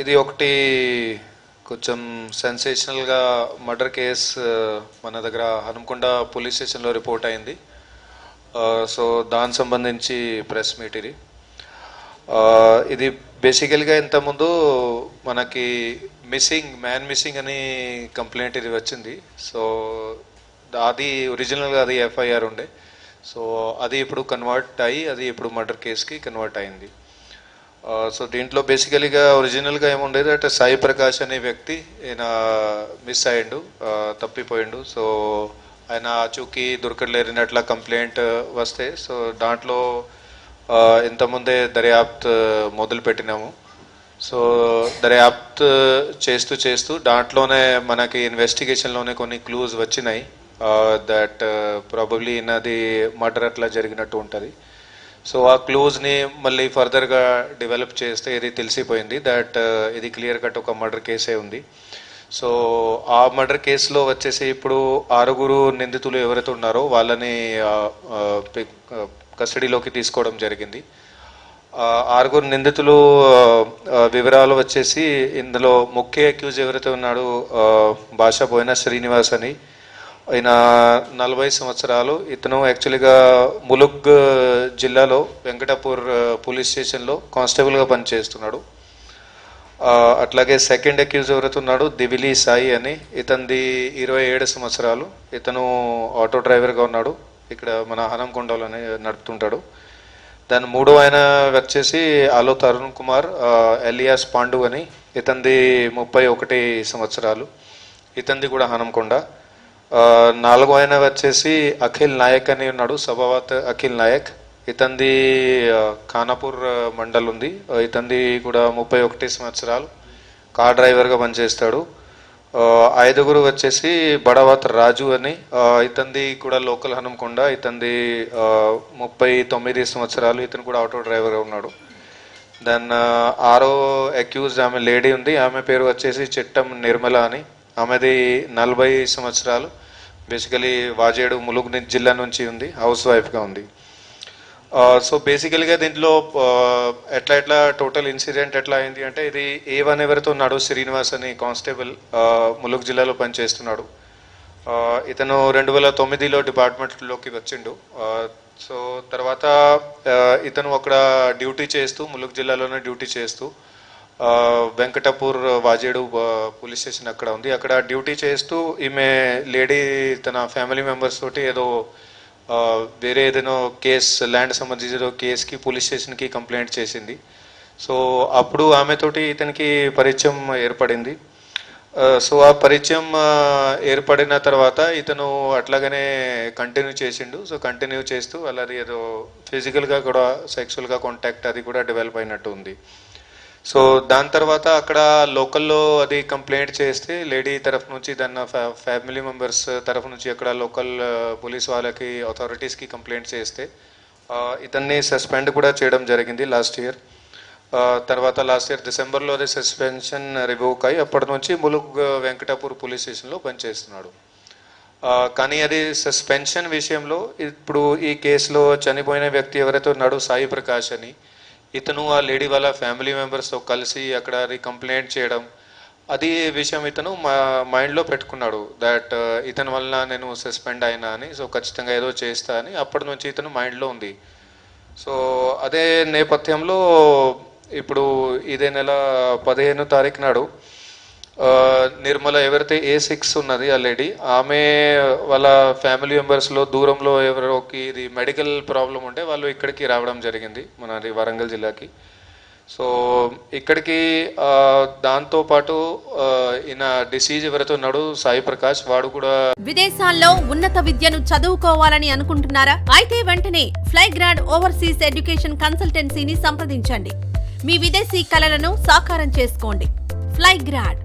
ఇది ఒకటి కొంచెం సెన్సేషనల్గా మర్డర్ కేస్ మన దగ్గర హనుమకొండ పోలీస్ స్టేషన్లో రిపోర్ట్ అయింది. సో దానికి సంబంధించి ప్రెస్ మీట్ ఇది. ఇది బేసికల్గా ఇంతకుముందు మనకి మ్యాన్ మిస్సింగ్ అని కంప్లైంట్ ఇది వచ్చింది. సో అది ఒరిజినల్గా అది ఎఫ్ఐఆర్ ఉండే. సో అది ఇప్పుడు కన్వర్ట్ అయ్యి అది ఇప్పుడు మర్డర్ కేస్కి కన్వర్ట్ అయింది. సో దీంట్లో బేసికలీగా ఒరిజినల్గా ఏముండేది అంటే సాయి ప్రకాష్ అనే వ్యక్తి ఆయన మిస్ అయ్యిండు, తప్పిపోయిండు. సో ఆయన ఆచూకీ దొరకలేరినట్ల కంప్లైంట్ వస్తే సో దాంట్లో ఇంతకుముందే దర్యాప్తు మొదలు పెట్టినాము. సో దర్యాప్తు చేస్తూ దాంట్లోనే మనకి ఇన్వెస్టిగేషన్లోనే కొన్ని క్లూస్ వచ్చినాయి దట్ ప్రాబబ్లీ ఇన్నది మర్డర్ అట్లా జరిగినట్టు ఉంటుంది. సో ఆ క్లూజ్ని మళ్ళీ ఫర్దర్గా డెవలప్ చేస్తే ఇది తెలిసిపోయింది దట్ ఇది క్లియర్ కట్ ఒక మర్డర్ కేసే ఉంది. సో ఆ మర్డర్ కేసులో వచ్చేసి ఇప్పుడు 6 నిందితులు ఎవరైతే ఉన్నారో వాళ్ళని కస్టడీలోకి తీసుకోవడం జరిగింది. 6 నిందితులు వివరాలు వచ్చేసి ఇందులో ముఖ్య అక్యూజ్ ఎవరైతే ఉన్నాడో భాషా బోయిన శ్రీనివాస్ అని, ఆయన 40 సంవత్సరాలు. ఇతను యాక్చువల్గా ములుగ్ జిల్లాలో వెంకటాపూర్ పోలీస్ స్టేషన్లో కానిస్టేబుల్గా పనిచేస్తున్నాడు. అట్లాగే సెకండ్ అక్యూజ్ ఎవరైతే ఉన్నాడు దివిలి సాయి అని, ఇతనిది 27 సంవత్సరాలు. ఇతను ఆటో డ్రైవర్గా ఉన్నాడు, ఇక్కడ మన హనంకొండలోనే నడుపుతుంటాడు. దాని 3వ ఆయన వచ్చేసి ఆలో తరుణ్ కుమార్ ఎలియాస్ పాండు అని, ఇతనిది 31 సంవత్సరాలు. ఇతనిది కూడా హనంకొండ. 4వ ఆయన వచ్చేసి అఖిల్ నాయక్ అని ఉన్నాడు, సభావత్ అఖిల్ నాయక్. ఇతనిది ఖానాపూర్ మండల్ ఉంది. ఇతనిది కూడా 31 సంవత్సరాలు, కార్ డ్రైవర్గా పనిచేస్తాడు. 5గురు వచ్చేసి బడవత్ రాజు అని, ఇతనిది కూడా లోకల్ హనంకొండ. ఇతనిది 39 సంవత్సరాలు. ఇతను కూడా ఆటో డ్రైవర్గా ఉన్నాడు. దెన్ 6వ అక్యూజ్ ఆమె లేడీ ఉంది, ఆమె పేరు వచ్చేసి చిట్టం నిర్మల అని. ఆమెది 40 సంవత్సరాలు. బేసికలీ వాజేడు ములుగు జిల్లా నుంచి ఉంది, హౌస్ వైఫ్గా ఉంది. సో బేసికల్గా దీంట్లో ఎట్లా టోటల్ ఇన్సిడెంట్ ఎట్లా అయింది అంటే, ఇది A1 ఎవరితో ఉన్నాడు శ్రీనివాస్ అని కానిస్టేబుల్, ములుగు జిల్లాలో పనిచేస్తున్నాడు. ఇతను 2009లో డిపార్ట్మెంట్లోకి వచ్చిండు. సో తర్వాత ఇతను అక్కడ డ్యూటీ చేస్తూ ములుగు జిల్లాలోనే డ్యూటీ చేస్తూ వెంకటాపూర్ వాజేడు పోలీస్ స్టేషన్ అక్కడ ఉంది, అక్కడ డ్యూటీ చేస్తూ ఈమె లేడీ తన ఫ్యామిలీ మెంబర్స్ తోటి ఏదో వేరే ఏదైనా కేసు ల్యాండ్ సంబంధించిన కేసుకి పోలీస్ స్టేషన్కి కంప్లైంట్ చేసింది. సో అప్పుడు ఆమెతోటి ఇతనికి పరిచయం ఏర్పడింది. సో ఆ పరిచయం ఏర్పడిన తర్వాత ఇతను అట్లాగనే కంటిన్యూ చేసిండు. సో కంటిన్యూ చేస్తూ అలాది ఏదో ఫిజికల్గా కూడా సెక్సువల్గా కాంటాక్ట్ అది కూడా డెవలప్ అయినట్టు ఉంది. సో దాని తర్వాత అక్కడ లోకల్లో అది కంప్లైంట్ చేస్తే లేడీ తరఫు నుంచి దాని ఫ్యామిలీ మెంబర్స్ తరఫు నుంచి అక్కడ లోకల్ పోలీస్ వాళ్ళకి అథారిటీస్కి కంప్లైంట్ చేస్తే ఇతన్ని సస్పెండ్ కూడా చేయడం జరిగింది లాస్ట్ ఇయర్. తర్వాత లాస్ట్ ఇయర్ డిసెంబర్లో అది సస్పెన్షన్ రివోక్ అయ్యి అప్పటి నుంచి ములుగ్ వెంకటాపూర్ పోలీస్ స్టేషన్లో పనిచేస్తున్నాడు. కానీ అది సస్పెన్షన్ విషయంలో ఇప్పుడు ఈ కేసులో చనిపోయిన వ్యక్తి ఎవరైతే ఉన్నాడో సాయి ప్రకాష్ అని, ఇతను ఆ లేడీ వాళ్ళ ఫ్యామిలీ మెంబర్స్తో కలిసి అక్కడ అది కంప్లైంట్ చేయడం, అది విషయం ఇతను మైండ్లో పెట్టుకున్నాడు దట్ ఇతని వల్ల నేను సస్పెండ్ అయినా అని. సో ఖచ్చితంగా ఏదో చేస్తా అని అప్పటి నుంచి ఇతను మైండ్లో ఉంది. సో అదే నేపథ్యంలో ఇప్పుడు ఇదే నెల 15వ తారీఖు నాడు నిర్మల ఎవరైతే A6 ఉన్నది ఆ లేడీ, ఆమె వాళ్ళ ఫ్యామిలీ మెంబర్స్లో దూరంలో ఎవరోకి ఇది మెడికల్ ప్రాబ్లం ఉంటే వాళ్ళు ఇక్కడికి రావడం జరిగింది, మనది వరంగల్ జిల్లాకి. సో ఇక్కడికి దాంతోపాటు ఈయన డిసీజ్ ఎవరైతే ఉన్నాడు సాయి ప్రకాష్, వాడు కూడా విదేశాల్లో ఉన్నత విద్యను చదువుకోవాలని అనుకుంటున్నారా? అయితే వెంటనే ఫ్లైగ్రాడ్ ఓవర్సీస్ ఎడ్యుకేషన్ కన్సల్టెన్సీని సంప్రదించండి. మీ విదేశీ కలలను సాకారం చేసుకోండి. ఫ్లైగ్రాడ్